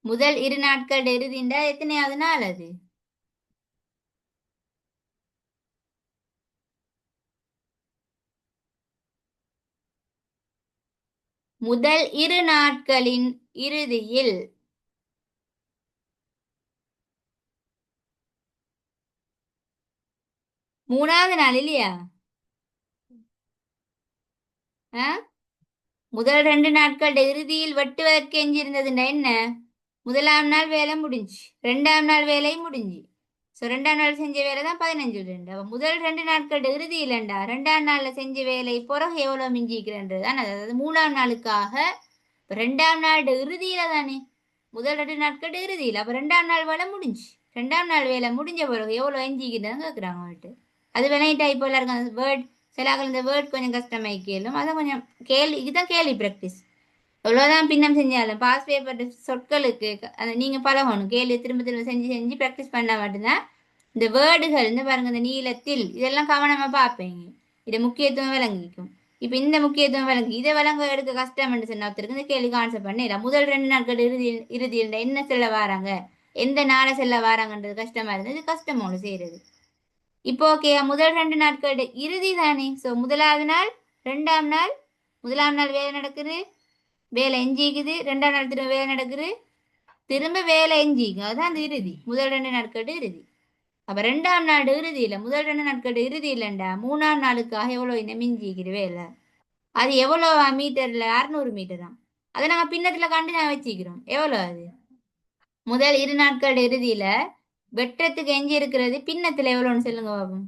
முதல் 2 நாட்களோட இறுதிண்டா எத்தனையாவது நாள் அது? முதல் 2 நாட்களின் இறுதியில். மூணாவது நாள் இல்லையா? முதல் 2 நாட்களோட இறுதியில் வெட்டுவதற்கு எஞ்சிருந்ததுன்னா என்ன? முதலாம் நாள் வேலை முடிஞ்சு, 2ஆம் நாள் வேலை முடிஞ்சு. சோ 2ஆம் நாள் செஞ்ச வேலை தான் 15 அப்ப முதல் 2 நாட்களோட இறுதி இல்லைண்டா 2ஆம் நாள்ல செஞ்ச வேலை பிறகு எவ்வளவு மிஞ்சிக்கிறன்றது தான். அதாவது 3ஆம் நாளுக்காக 2ஆம் நாளோட இறுதியில தானே, முதல் 2 நாட்களோட இறுதியில். அப்ப 2ஆம் நாள் வேலை முடிஞ்சு, 2ஆம் நாள் வேலை முடிஞ்ச பிறகு எவ்வளவு எஞ்சிக்கிறதுன்னு கேட்குறாங்க அவங்கள்ட்ட. அது விளையிட்டா இப்போ எல்லாருக்கும் அந்த வேர்ட் சிலாக்கள் இந்த வேர்ட் கொஞ்சம் கஷ்டமாய் கேளும். அதை கொஞ்சம் இதுதான் கேள்வி பிராக்டிஸ். எவ்வளவுதான் பின்னம் செஞ்சாலும் பாஸ் பேப்பர் சொற்களுக்கு அந்த நீங்க பழகணும். கேள்வி திரும்ப திரும்ப செஞ்சு செஞ்சு ப்ராக்டிஸ் பண்ண மட்டும்தான் இந்த வேர்டுகள் இந்த பாருங்க இந்த நீளத்தில் இதெல்லாம் கவனமா பார்ப்பீங்க. இதை முக்கியத்துவம் விளங்கிக்கும். இப்ப இந்த முக்கியத்துவம் விளங்கி இதை விளங்க எடுக்க கஷ்டம் என்று சொன்ன ஒருத்தருக்கு இந்த கேள்வி ஆன்சர் பண்ணிடலாம். முதல் 2 நாட்கள் இறுதியில் என்ன செல்ல வராங்க, எந்த நாளை செல்ல வராங்கன்றது கஷ்டமா இருந்தது. இது கஷ்டம் ஒன்று செய்யறது. இப்போ ஓகே, முதல் 2 நாட்கள் இறுதி தானே. சோ முதலாவது நாள் 2ஆம் நாள், முதலாம் நாள் வேலை நடக்குது, வேலை எஞ்சிக்குது. 2ஆம் நாள் திரும்ப வேலை நடக்குது, திரும்ப வேலை எஞ்சிக்கும். அதுதான் அந்த இறுதி, முதல் 2 நாட்கள் இறுதி. அப்ப 2ஆம் நாள் இறுதியில முதல் 2 நாட்கள் இறுதி இல்லைண்டா 3ஆம் நாளுக்காக எவ்வளவு இந்த மிஞ்சிக்கிற வேலை அது எவ்வளவு மீட்டர்ல? 600 மீட்டர் தான். அதை நாங்க பின்னத்துல கண்டு நான் வச்சுக்கிறோம். எவ்வளவு அது? முதல் 2 நாட்கள் இறுதியில வெற்றத்துக்கு எஞ்சி இருக்கிறது பின்னத்துல எவ்வளவுன்னு சொல்லுங்க பாபம்.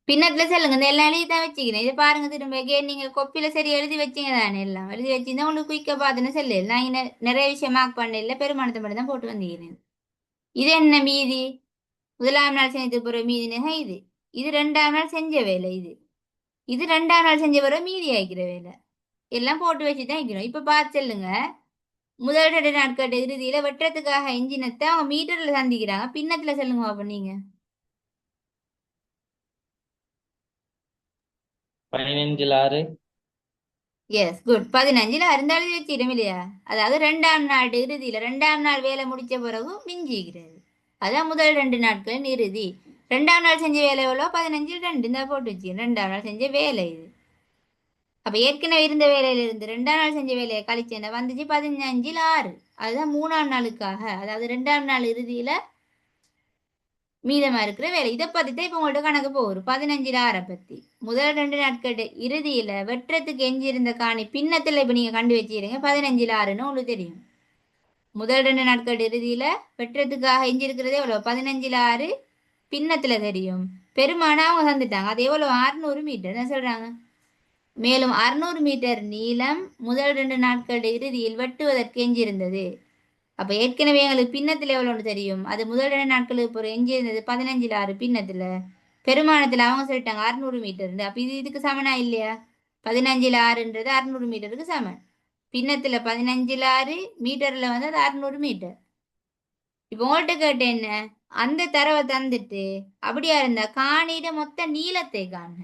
பின்னத்துல சொல்லுங்க. இந்த எல்லாம் எழுதி தான் வச்சுக்கிறேன். இதை பாருங்க திரும்ப நீங்க கொப்பில சரி எழுதி வச்சீங்க தானே, எல்லாம் எழுதி வச்சிருந்தா உங்களுக்கு குயிக்க பார்த்துன்னு சொல்லு. நான் இங்க நிறைய விஷயம் மார்க் பண்ணல, பெருமானத்தை மட்டும் தான் போட்டு வந்தீங்க. இது என்ன மீதி? முதலாம் நாள் செஞ்சது பிறகு மீதி நகை இது. இது 2ஆம் நாள் செஞ்ச வேலை. இது 2ஆம் நாள் செஞ்ச பிறகு மீதி ஆகிக்கிற வேலை. எல்லாம் போட்டு வச்சுதான் வைக்கணும். இப்ப பார்த்து சொல்லுங்க. முதல் 2 நாட்கள் இறுதியில வெட்டுறதுக்காக இன்ஜினத்தை அவங்க மீட்டர்ல சந்திக்கிறாங்க. பின்னத்துல சொல்லுங்க அப்ப நீங்க. 15/6. S, good. 15ல் இருந்தாலும் வச்சிடும் இல்லையா? அதாவது 2ஆம் நாள் இறுதியில 2ஆம் நாள் வேலை முடிச்ச பிறகு மிஞ்சிக்கிறது. அதான் முதல் 2 நாட்களின் இறுதி. 2ஆம் நாள் செஞ்ச வேலை எவ்வளோ? 15ல் 2 இந்த போட்டு வச்சு 2ஆம் நாள் செஞ்ச வேலை இது. அப்ப ஏற்கனவே இருந்த வேலையில இருந்து 2ஆம் நாள் செஞ்ச வேலையை கழிச்சேன்னா வந்துச்சு 15/6. அதுதான் 3ஆம் நாளுக்காக, அதாவது 2ஆம் நாள் இறுதியில மீதமா இருக்கிற வேலை. இதை பத்தி தான் இப்ப உங்கள்ட்ட கணக்கு போகுது. 15/6 பத்தி. முதல் 2 நாட்கள் இறுதியில வெற்றத்துக்கு எஞ்சி இருந்த காணி பின்னத்துல இப்ப நீங்க கண்டு வச்சிருங்க 15/6ன்னு உங்களுக்கு தெரியும். முதல் 2 நாட்கள் இறுதியில வெற்றத்துக்காக எஞ்சி இருக்கிறதே எவ்வளவு? 15/6 பின்னத்துல தெரியும். பெருமானா அவங்க தந்துட்டாங்க. அது எவ்வளவு? 600 மீட்டர் தான் சொல்றாங்க. மேலும் 600 மீட்டர் நீளம் முதல் 2 நாட்கள் இறுதியில் வெட்டுவதற்கு எஞ்சி இருந்தது. அப்ப ஏற்கனவே எங்களுக்கு பின்னத்துல எவ்வளோன்னு தெரியும். அது முதல் 2 நாட்களுக்கு ஒரு எஞ்சி இருந்தது 15/6 பின்னத்துல. பெருமானத்துல அவங்க சொல்லிட்டாங்க 600 மீட்டர். அப்ப இதுக்கு சமனா இல்லையா? 15/6ன்றது 600 மீட்டருக்கு சமன். பின்னத்துல 15/6 மீட்டர்ல வந்து அது 600 மீட்டர். இப்ப உங்கள்கிட்ட கேட்ட என்ன, அந்த தரவை தந்துட்டு அப்படியா இருந்தா காணிட மொத்த நீளத்தை காண.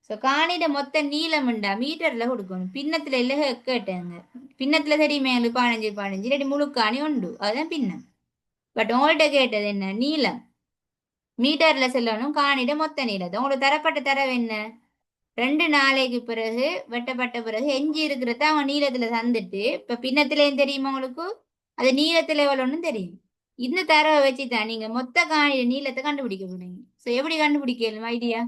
சோ காணிட மொத்த நீளம்ண்டா மீட்டர்ல கொடுக்கணும். பின்னத்துல இல்ல கேட்டாங்க. பின்னத்துல தெரியுமே எங்களுக்கு 15 இல்லாட்டி முழு காணி உண்டு, அதுதான் பின்னம். பட் உங்கள்கிட்ட கேட்டது என்ன? நீளம். மீட்டர்ல சொல்லணும். காணிட மொத்த நீளத்தை. உங்களுக்கு தரப்பட்ட தரவு என்ன? 2 நாளைக்கு பிறகு வெட்டப்பட்ட பிறகு எஞ்சி இருக்கிறத அவங்க நீளத்துல தந்துட்டு இப்ப பின்னத்திலேயும் தெரியுமா உங்களுக்கு? அது நீளத்துல எவ்வளோன்னு தெரியும். இந்த தரவை வச்சுதான் நீங்க மொத்த காணிட நீளத்தை கண்டுபிடிக்க போறீங்க. சோ எப்படி கண்டுபிடிக்கணும் ஐடியா?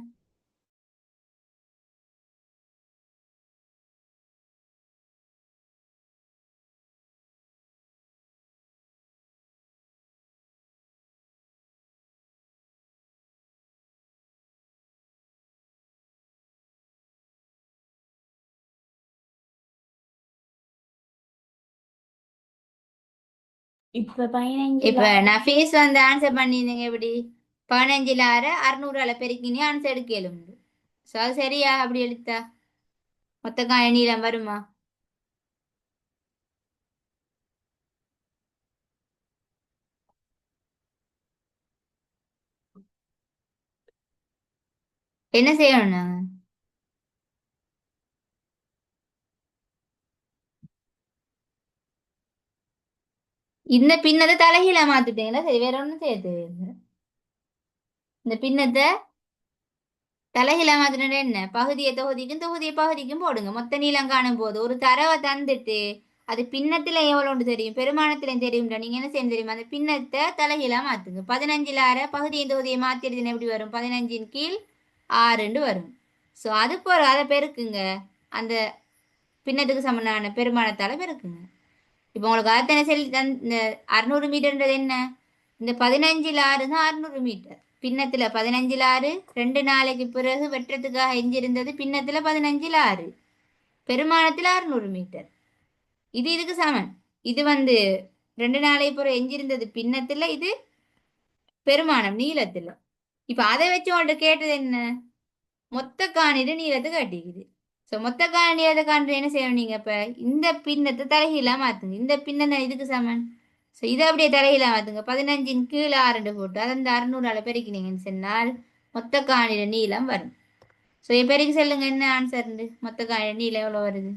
இப்ப நான் ஃபேஸ் வந்து ஆன்சர் பண்ணியிருந்தேங்க எப்படி 15ல் 6 600 பெருக்கினே ஆன்சர் எடுக்கலும். ஸோ அது சரியா அப்படி எழுத்தா மொத்த காய நீளம் வருமா? என்ன செய்யணும் நாங்க? இந்த பின்னத்தை தலைகீழ மாத்திட்டீங்களா? சரி, வேற ஒண்ணும் செய்ய தேவையில்லை. இந்த பின்னத்தை தலைகீழ மாத்தினா என்ன, பகுதியை தொகுதிக்கும் தொகுதியை பகுதிக்கும் போடுங்க. மொத்த நீளம் காணும் போது ஒரு தரவை தந்துட்டு அது பின்னத்துல எவ்வளோன்னு தெரியும், பெருமானத்திலையும் தெரியும்டா. நீங்க என்ன செய்யணும் தெரியுமா? அந்த பின்னத்தை தலைகீழா மாத்துங்க. 15ல் 6 பகுதியை தொகுதியை மாத்திடுதுன்னு எப்படி வரும்? 15ன் கீழ் 6 வரும். ஸோ அதுக்கு ஒரு அதை பெருக்குங்க. அந்த பின்னத்துக்கு சமனான பெருமானத்தால பெருக்குங்க. இப்போ உங்களுக்கு அத்தனை செல் இந்த 600 மீட்டர்ன்றது என்ன? இந்த 15ல் 6 தான் 600 மீட்டர். பின்னத்துல 15ல் 6 2 நாளைக்கு பிறகு வெட்டுறதுக்காக எஞ்சிருந்தது பின்னத்துல 15ல் 6 பெருமானத்துல 600 மீட்டர். இது இதுக்கு சமன். இது வந்து 2 நாளைக்கு பிறகு எஞ்சிருந்தது பின்னத்துல, இது பெருமானம் நீளத்துல. இப்ப அதை வச்சு உங்கள்ட்ட கேட்டது என்ன? மொத்த காணிட நீளத்தை காட்டிக்குது. ஸோ மொத்த காணியத்தை காண்ற என்ன செய்யணும் நீங்க? இப்ப இந்த பின்னத்தை தலைகீழா மாத்துங்க. இந்த பின்னம் தான் இதுக்கு சமன். ஸோ இதை அப்படியே தலைகீழா மாத்துங்க. 15ன் கீழ் 6 போட்டு அதை அந்த 600 பெருக்கினீங்கன்னு சொன்னால் மொத்த காணிட நீளம் வரும். ஸோ பெருக்கி சொல்லுங்க என்ன ஆன்சர்? மொத்த காணிட நீளம் எவ்வளவு வருது?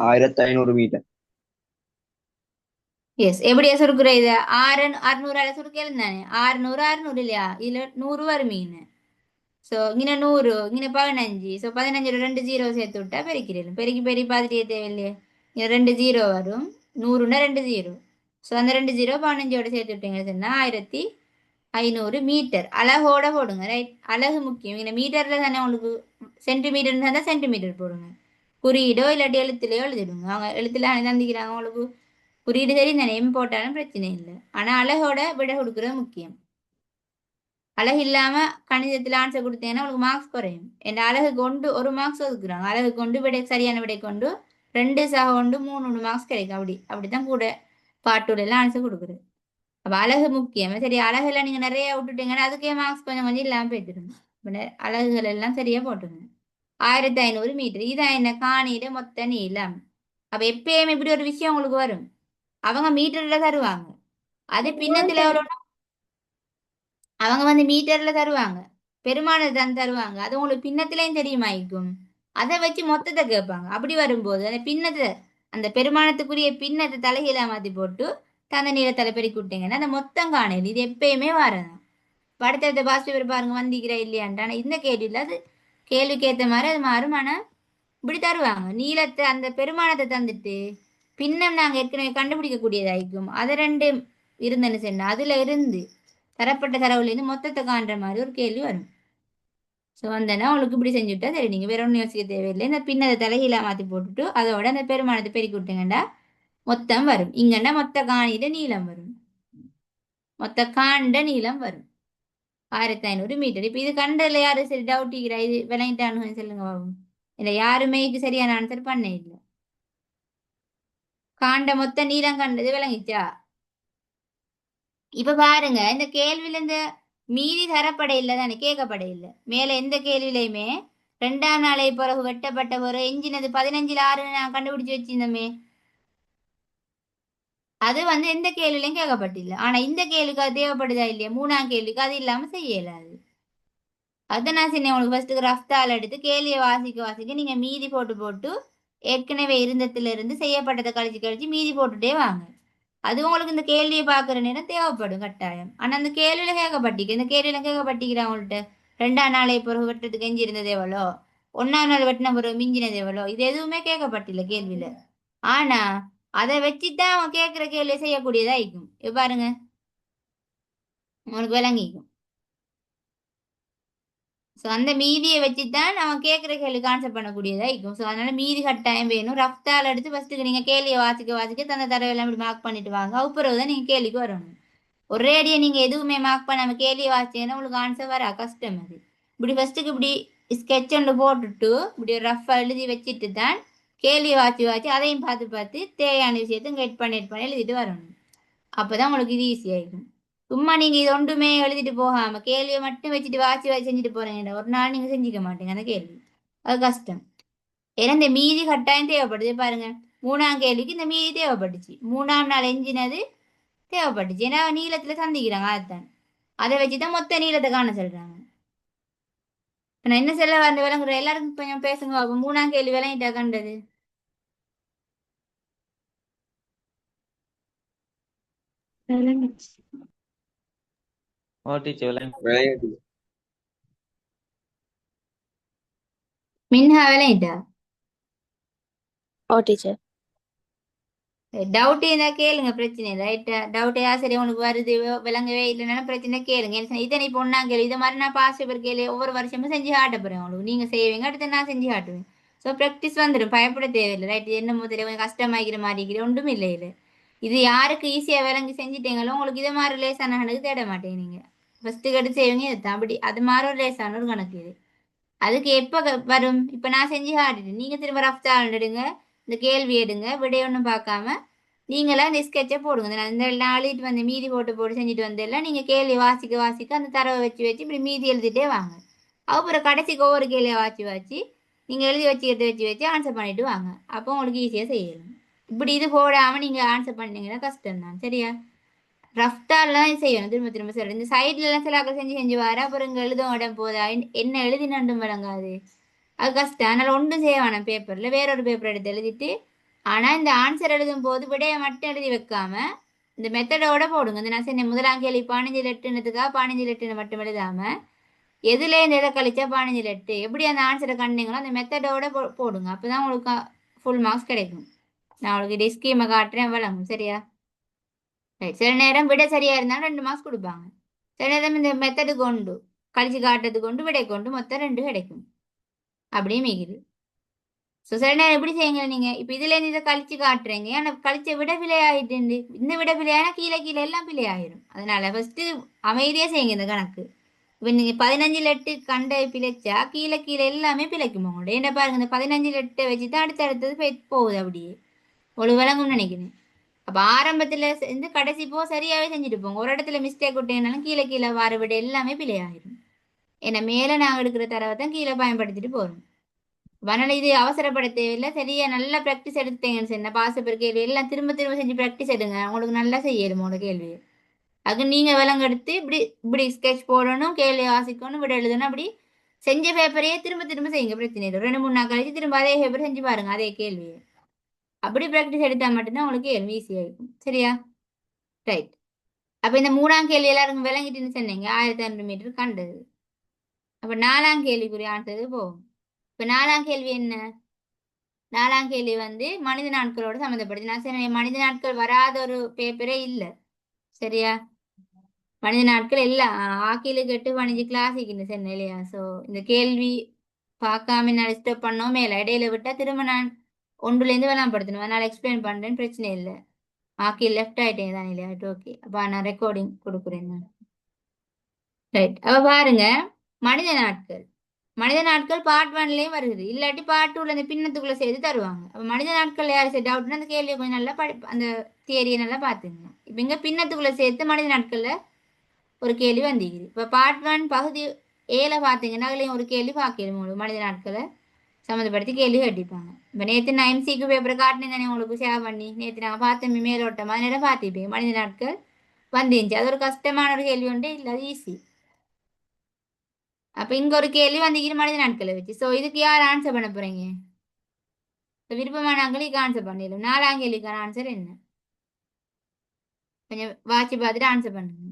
1500 மீட்டர். எஸ். எப்படியா சுருக்குற இதை? 600 சுருக்கலும் தானே. 600 600 இல்லையா? இதுல 100 வரும் மீன். ஸோ இங்கே 100 இங்கே 15. ஸோ 15 2 0 சேர்த்து விட்டா பெருக்கிறேன். பெருக்கி பெருக்கி பார்த்துட்டே தேவையில்லையே. இங்கே 2 0 வரும். 100ன்னா 2 0. ஸோ அந்த 2 0 15ஓட சேர்த்து விட்டீங்கன்னு சொன்னால் 1500 மீட்டர். அழகோட போடுங்க. ரைட், அழகு முக்கியம். இங்கே மீட்டரில் தானே உங்களுக்கு. சென்டிமீட்டர்னு இருந்தால் சென்டிமீட்டர் போடுங்க. குறியீடோ இல்லாட்டி எழுத்துலையோ எழுதிடுங்க. அவங்க எழுத்துல தந்திக்கிறாங்க உங்களுக்கு. குறியீடு தெரியும் தானே, எம் போட்டாலும் பிரச்சனை இல்லை. ஆனால் அழகோட விட கொடுக்குறது முக்கியம். அழகு இல்லாம கணிதத்துல ஆன்சர் கொடுத்தீங்கன்னா உங்களுக்கு மார்க்ஸ் குறையும். என் அழகு கொண்டு 1 மார்க்ஸ் ஒதுக்குறாங்க. அழகு கொண்டு விடை சரியான விடை கொண்டு 2 சக கொண்டு 3 மார்க்ஸ் கிடைக்கும். அப்படித்தான் கூட பாட்டுல எல்லாம் ஆன்சர் கொடுக்குறது. அப்ப அழகு முக்கியம். சரி, அழகுல நீங்க நிறைய விட்டுட்டீங்கன்னா அதுக்கே மார்க்ஸ் கொஞ்சம் கொஞ்சம் இல்லாம போயிட்டுருங்க. அழகுகள் எல்லாம் சரியா போட்டுருங்க. 1500 மீட்டர். இதான் என்ன காணியில மொத்த நீளம். அப்ப எப்பயுமே இப்படி ஒரு விஷயம் உங்களுக்கு வரும். அவங்க மீட்டர்ல தருவாங்க. அது பின்னத்துல எவ்வளவு? அவங்க வந்து மீட்டர்ல தருவாங்க. பெருமானத்தை தான் தருவாங்க. அது உங்களுக்கு பின்னத்திலையும் தெரியுமாய்க்கும். அதை வச்சு மொத்தத்தை கேட்பாங்க. அப்படி வரும்போது அந்த பின்னத்தை, அந்த பெருமானத்துக்குரிய பின்னத்தை தலைகீழா மாத்தி போட்டு தந்த நீளத்தலை பெருக்கி விட்டீங்கன்னா அந்த மொத்தம் காணல். இது எப்பயுமே வரதான். படத்தை பாசிட்டிவ் பாருங்க வந்திக்கிறா இல்லையான்ட்டு. ஆனா இந்த கேள்வியில் அது கேள்விக்கு ஏற்ற மாதிரி அது மாறும். ஆனா இப்படி தருவாங்க. நீளத்தை அந்த பெருமானத்தை தந்துட்டு பின்னம் நாங்க ஏற்கனவே கண்டுபிடிக்கக்கூடியதாய்க்கும். அதை 2 இருந்தேன்னு சொன்னா அதுல இருந்து தரப்பட்ட தரவுலேருந்து மொத்தத்தை காண்ற மாதிரி ஒரு கேள்வி வரும். ஸோ வந்தேன்னா உங்களுக்கு இப்படி செஞ்சுட்டா சரி, நீங்க வேற ஒன்றும் யோசிக்க தேவையில்லை. இந்த பின்னதை தலைகீழா மாத்தி போட்டுட்டு அதோட அந்த பெருமானத்தை பெருக்கி விட்டீங்கன்னா மொத்தம் வரும். இங்கன்னா மொத்த காணிட நீளம் வரும். மொத்த காண்ட நீளம் வரும் 1500 மீட்டர். இப்ப இது கண்டதுல யாரு சரி டவுட் இது விளங்கிட்டானு சொல்லுங்க பாபு. இல்ல யாருமே இது சரியான ஆன்சர் பண்ண இல்லை. காண்ட மொத்த நீளம் கண்டது விளங்கிச்சா? இப்ப பாருங்க, இந்த கேள்வியில இந்த மீதி தரப்பட இல்லை தானே, கேட்கப்பட இல்லை. மேல எந்த கேள்வியிலையுமே 2ஆம் நாளை பிறகு வெட்டப்பட்ட ஒரு எஞ்சினது 15ல் 6 நான் கண்டுபிடிச்சு வச்சிருந்தோமே, அது வந்து எந்த கேள்வியிலையும் கேட்கப்பட்டில்லை. ஆனா இந்த கேள்விக்கு அது தேவைப்படுதா இல்லையா? 3ஆம் கேள்விக்கு அது இல்லாம செய்யலாது. அதை நான் சொன்னேன் உங்களுக்கு. ஃபர்ஸ்ட் ரஃப்தால் எடுத்து கேள்வியை வாசிக்க வாசிக்க நீங்க மீதி போட்டு போட்டு ஏற்கனவே இருந்ததுல இருந்து செய்யப்பட்டதை கழிச்சு கழிச்சு மீதி போட்டுட்டே வாங்க. அது உங்களுக்கு இந்த கேள்வியை பார்க்குற நேரம் தேவைப்படும் கட்டாயம். ஆனா அந்த கேள்வியில கேட்கப்பட்டிக்கு, இந்த கேள்வியில கேட்கப்பட்டிக்கிறேன் உங்கள்கிட்ட 2ஆம் நாளை பிறகு வெட்டுறதுக்கு எஞ்சி இருந்தது எவ்வளோ, 1ஆம் நாள் வெட்டின பிறகு மிஞ்சினது எவ்வளோ, இது எதுவுமே கேட்கப்பட்டில்ல கேள்வியில. ஆனா அதை வச்சுதான் அவன் கேட்கிற கேள்வியை செய்யக்கூடியதா இருக்கும். பாருங்க உங்களுக்கு விளங்கிக்கும். ஸோ அந்த மீதியை வச்சுதான் அவன் கேட்குற கேள்விக்கு ஆன்சர் பண்ணக்கூடியதா இருக்கும். ஸோ அதனால மீதி கட்டாயம் வேணும். ரஃப்தால் எடுத்து ஃபர்ஸ்ட்டுக்கு நீங்க கேள்வியை வாசிக்க வாசிக்க தந்த தடவையெல்லாம் இப்படி மார்க் பண்ணிட்டு வாங்க. அப்புறம் தான் நீங்க கேள்விக்கு வரணும். ஒரேடியா நீங்க எதுவுமே மார்க் பண்ணாம கேள்வியை வாசிச்சீங்கன்னா உங்களுக்கு ஆன்சர் வர கஷ்டம். அது இப்படி ஃபர்ஸ்ட்டுக்கு இப்படி ஸ்கெட்ச் ஒன்று போட்டுட்டு இப்படி ரஃபாக எழுதி வச்சுட்டு தான் கேள்வி வாசி வாசி அதையும் பார்த்து பார்த்து தேவையான விஷயத்தையும் எட் பண்ணி எழுதிட்டு வரணும். அப்பதான் உங்களுக்கு இது ஈஸியாயிருக்கும். சும்மா நீங்க இது ஒன்றுமே எழுதிட்டு போகாம கேள்வியை மட்டும் வச்சுட்டு வாசி வாசி செஞ்சுட்டு போறீங்க, ஒரு நாள் நீங்க செஞ்சுக்க மாட்டீங்க அந்த கேள்வி. அது கஷ்டம். ஏன்னா இந்த மீதி கட்டாயம் தேவைப்படுது. பாருங்க, 3ஆம் கேள்விக்கு இந்த மீதி தேவைப்பட்டுச்சு, 3ஆம் நாள் எஞ்சினது தேவைப்பட்டுச்சு. ஏன்னா நீளத்துல சந்திக்கிறாங்க, அதுதான் அதை வச்சுதான் மொத்த நீளத்தை காண சொல்றாங்க. இப்ப நான் என்ன சொல்ல வந்த விளங்குற எல்லாருக்கும் கொஞ்சம் பேசுங்க. அப்ப 3ஆம் கேள்வி விளங்கிட்டா கண்டது. ஓ டீச்சர் விளங்கி. விளையாட்டு மின்ஹா விளங்கிட்டா? ஓ டீச்சர். டவுட் இருந்தா கேளுங்க, பிரச்சனை இல்லை. ரைட்டா? டவுட் சரி உனக்கு வருது விளங்கவே இல்லைன்னா பிரச்சனை கேளுங்க. இதை நீ பொண்ணா கேள்வி இதை மாதிரி நான் பாஸ் பேப்பர் கேள்வி ஒவ்வொரு வருஷமும் செஞ்சு காட்ட போறேன் உங்களுக்கு. நீங்க செய்வீங்க, அடுத்து நான் செஞ்சு காட்டுவேன். ஸோ ப்ராக்டிஸ் வந்துடும், பயப்பட தேவையில்லை. ரைட்? என்ன முதல்ல கொஞ்சம் கஷ்டமாக்கிற மாதிரி இருக்கிற ஒன்றும் இல்லை. இல்லை, இது யாருக்கு ஈஸியா விளங்கி செஞ்சுட்டீங்களோ உங்களுக்கு இதை மாதிரி லேசான கணக்கு தேட மாட்டேங்க. நீங்க ஃபர்ஸ்ட் கட்டு செய்வீங்க, இதுதான் அப்படி அது மாதிரி ஒரு லேசான ஒரு கணக்கு இது. அதுக்கு எப்ப வரும்? இப்ப நான் செஞ்சு காட்டிட்டு நீங்க திரும்ப ரஃப் தாள் எடுங்க, இந்த கேள்வி எடுங்க, விடைய ஒன்றும் பார்க்காம நீங்களா இந்த ஸ்கெட்சை போடுங்க. இந்த நாளிட்டு வந்து மீதி போட்டு போட்டு செஞ்சுட்டு வந்தெல்லாம் நீங்க கேள்வி வாசிக்க வாசிக்க அந்த தரவை வச்சு வச்சு இப்படி மீதி எழுதிட்டே வாங்க. அப்புறம் கடைசிக்கு ஒவ்வொரு கேள்வியை வாசி வாசி நீங்க எழுதி வச்சு வச்சு ஆன்சர் பண்ணிட்டு வாங்க. அப்போ உங்களுக்கு ஈஸியா செய்யலாம். இப்படி இது போடாம நீங்க ஆன்சர் பண்ணீங்கன்னா கஷ்டம் தான். சரியா? ரஃப்தாலாம் செய்யணும், திரும்ப திரும்ப சொல்றேன். இந்த சைட்ல எல்லாம் சில செஞ்சு செஞ்சு வர அப்புறம் இங்க எழுதும் இடம் போதா, என்ன எழுதி நண்டும் வழங்காது, அது கஷ்டம். அதனால ஒன்றும் செய்ய வேணாம், பேப்பர்ல வேற ஒரு பேப்பர் எடுத்து எழுதிட்டு, ஆனா இந்த ஆன்சர் எழுதும் போது விடையை மட்டும் எழுதி வைக்காம இந்த மெத்தடோட போடுங்க. இந்த நான் சொன்ன 1ஆம் கேள்வி 15 லெட்டுனதுக்காக 15 லெட்டுன்னு மட்டும் எழுதாம எதுல இந்த இதை கழிச்சா 15 லெட்டு எப்படி அந்த ஆன்சரை கண்டீங்களோ அந்த மெத்தடோட போடுங்க. அப்பதான் உங்களுக்கு ஃபுல் மார்க்ஸ் கிடைக்கும். நான் உங்களுக்கு இதே ஸ்கீமை காட்டுறேன், வழங்கும். சரியா? ரைட். சில நேரம் விட சரியா இருந்தாலும் 2 மார்க்ஸ் கொடுப்பாங்க. சில நேரம் இந்த மெத்தடு கொண்டு கழிச்சு காட்டுறது கொண்டு விடை கொண்டு மொத்தம் 2 கிடைக்கும். அப்படியே மிகுது. ஸோ சில நேரம் எப்படி செய்யுங்க, நீங்க இப்ப இதுல இருந்து இதை கழிச்சு காட்டுறீங்க, ஆனா கழிச்ச விட பிழை ஆயிட்டு, இந்த விட பிழையானா கீழே கீழே எல்லாம் பிழை ஆயிரும். அதனால ஃபர்ஸ்ட் அமைதியா செய்யுங்க இந்த கணக்கு. இப்ப நீங்க 15 லெட்டு கண்ட பிழைச்சா கீழே கீழே எல்லாமே பிழைக்கும் உங்களோட. என்ன பாருங்க, இந்த 15 லெட்டை வச்சுதான் அடுத்தடுத்தது போகுது. அப்படியே ஒரு விளங்கும்னு நினைக்கிறேன். அப்ப ஆரம்பத்துல இருந்து கடைசி போ சரியாவே செஞ்சுட்டு போங்க. ஒரு இடத்துல மிஸ்டேக் விட்டீங்கனாலும் கீழே கீழே வார விட எல்லாமே பிழையாயிரும். ஏன்னா மேல நாங்க எடுக்கிற தரவை தான் கீழே பயன்படுத்திட்டு போறோம். அதனால இது அவசரப்பட தேவையில்லை. சரியா நல்லா ப்ராக்டிஸ் எடுத்தீங்கன்னு சொன்ன பாஸ் பேப்பர் கேள்வி எல்லாம் திரும்ப திரும்ப செஞ்சு ப்ராக்டிஸ் எடுங்க, உங்களுக்கு நல்லா செய்யணும் உங்களோட கேள்வி. அது நீங்க விலங்கெடுத்து இப்படி இப்படி ஸ்கெட்ச் போடணும், கேள்வி வாசிக்கணும், விட எழுதணும். அப்படி செஞ்ச பேப்பரையே திரும்ப திரும்ப செய்யுங்க, பிரச்சனை இல்லை. 2 3 நாள் கழிச்சு திரும்ப அதே பேப்பர் செஞ்சு பாருங்க, அதே கேள்வியை. அப்படி ப்ராக்டிஸ் எடுத்தா மட்டும்தான் உங்களுக்கு கேள்வி ஈஸியா இருக்கும். சரியா? ரைட். அப்ப இந்த 3ஆம் கேள்வி எல்லாருக்கும் விளங்கிட்டுன்னு சொன்னீங்க, 1500 மீட்டர் கண்டது. அப்ப 4ஆம் கேள்விக்குரிய ஆன்சருக்கு போகும். இப்ப 4ஆம் கேள்வி என்ன? 4ஆம் கேள்வி வந்து மனித நாட்களோட சம்மந்தப்படுது. நான் சொன்னேன் மனித நாட்கள் வராத ஒரு பேப்பரே இல்ல. சரியா? மனித நாட்கள் எல்லாம் ஆக்கில கெட்டு வணிஞ்சு கிளாசிக்குன்னு சொன்னேன் இல்லையா? ஸோ இந்த கேள்வி பார்க்காம நான் டிஸ்டர்ப் பண்ணோமே இல்லை, இடையில விட்டா திரும்ப நான் ஒன்றுலேருந்து வேளாண்படுத்தணும். அதனால எக்ஸ்பிளைன் பண்றேன், பிரச்சனை இல்லை. ஆக்கி லெஃப்ட் ஆயிட்டேன் தான் இல்லையா? ஓகே. அப்ப நான் ரெக்கார்டிங் கொடுக்குறேன் நான். ரைட். அப்ப பாருங்க, மனித நாட்கள் மனித நாட்கள் பார்ட் 1லயும் வருது, இல்லாட்டி பார்ட் 2ல இந்த பின்னத்துக்குள்ள சேர்த்து தருவாங்க. அப்ப மனித நாட்கள் யார் செட் அவுட்னா அந்த கேள்வியை கொஞ்சம் நல்லா அந்த தியரியை நல்லா பாத்துங்க. இப்ப இங்க பின்னத்துக்குள்ள சேர்த்து மனித நாட்கள்ல ஒரு கேள்வி வந்திருக்குது. இப்ப பார்ட் 1 பகுதி ஏல பாத்தீங்கன்னா அதுலயும் ஒரு கேள்வி பார்க்கணும். உங்களுக்கு மனித நாட்களை சம்மந்தப்படுத்தி கேள்வி கட்டிப்பாங்க. இப்ப நேற்று நான் எம்சிக்கு பேப்பர் காட்டினேன் தானே உங்களுக்கு ஷேர் பண்ணி, நேற்று நாங்கள் பார்த்தோம் மேலோட்டமா நேரம் பார்த்துப்பேன். மனித நாட்கள் வந்துருந்துச்சு, அது ஒரு கஷ்டமான ஒரு கேள்வி ஒன்றே இல்லை, அது ஈஸி. அப்ப இங்க ஒரு கேள்வி வந்திருக்கிற மனித நாட்களை வச்சு. ஸோ இதுக்கு யார் ஆன்சர் பண்ண போறீங்க? விருப்பமானவங்களுக்கு ஆன்சர் பண்ணிடலாம். 4ஆம் கேள்விக்கான ஆன்சர் என்ன? கொஞ்சம் வாட்சி பார்த்துட்டு ஆன்சர் பண்ணுங்க.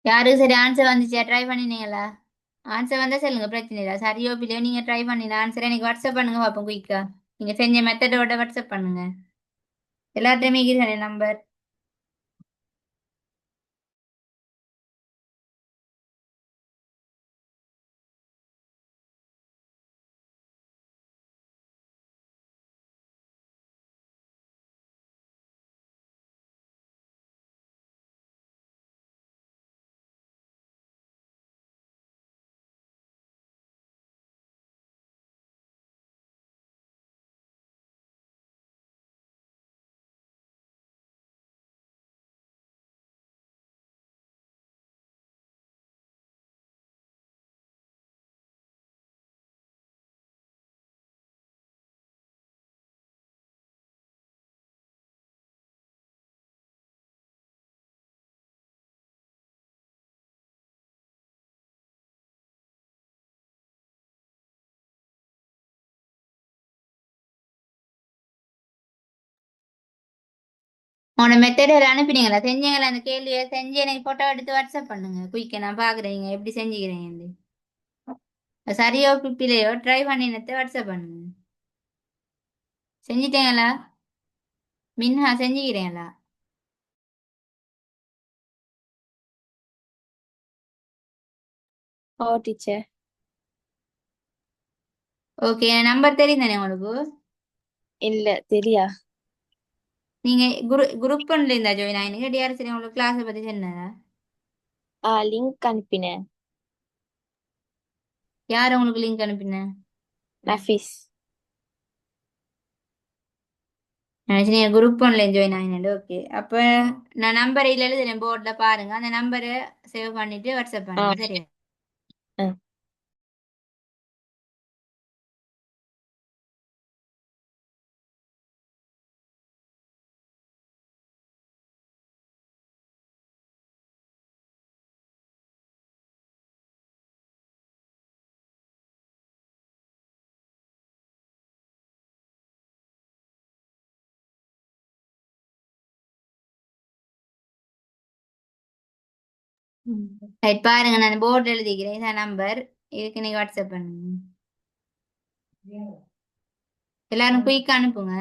யாருக்கு சரி ஆன்சர் வந்துச்சா? ட்ரை பண்ணினீங்களா? ஆன்சர் வந்தா சொல்லுங்க, பிரச்சனை இல்லை. சரியோ பிள்ளையோ நீங்க ட்ரை பண்ணின ஆன்சர் எனக்கு வாட்ஸ்அப் பண்ணுங்க பார்ப்போம் குயிக்கா. நீங்க செஞ்ச மெத்தடோட வாட்ஸ்அப் பண்ணுங்க. எல்லார்ட்டையுமே இருக்கிற நம்பர். உன மெத்தட் எல்லாம் அனுப்பினீங்களா? செஞ்சீங்களா? அந்த கேள்வியை செஞ்சு எனக்கு போட்டோ எடுத்து வாட்ஸ்அப் பண்ணுங்க குயிக்க. நான் பாக்குறேங்க எப்படி செஞ்சுக்கிறேன். சரியோ பிப்பிலையோ ட்ரை பண்ணினத்தை வாட்ஸ்அப் பண்ணுங்க. செஞ்சிட்டீங்களா? மின்ஹா செஞ்சுக்கிறீங்களா? ஓ டீச்சர். ஓகே, என் நம்பர் தெரியும் தானே உங்களுக்கு? இல்ல தெரியா. நீங்க குரூப் ஒன்ல இருந்தா ஜாயின் ஆயினுங்க. டிஆர்சி உங்களுக்கு கிளாஸ் பத்தி சொன்னதா? லிங்க் அனுப்பினேன். யார் உங்களுக்கு லிங்க் அனுப்பின? நஃபீஸ். நினைச்சு நீங்க குரூப் ஒன்ல ஜாயின் ஆயினு. ஓகே, அப்ப நான் நம்பர் இல்ல எழுதுறேன் போர்ட்ல பாருங்க. அந்த நம்பரை சேவ் பண்ணிட்டு வாட்ஸ்அப் ஆ. பண்ணுங்க, சரியா? ஆ. ரைட், பாருங்க நான் போர்டு எழுதிக்கிறேன். இதான் நம்பர். இதுக்கு நீங்க வாட்ஸ்அப் பண்ணுங்க. எல்லாரும் குயிக் அனுப்புங்க.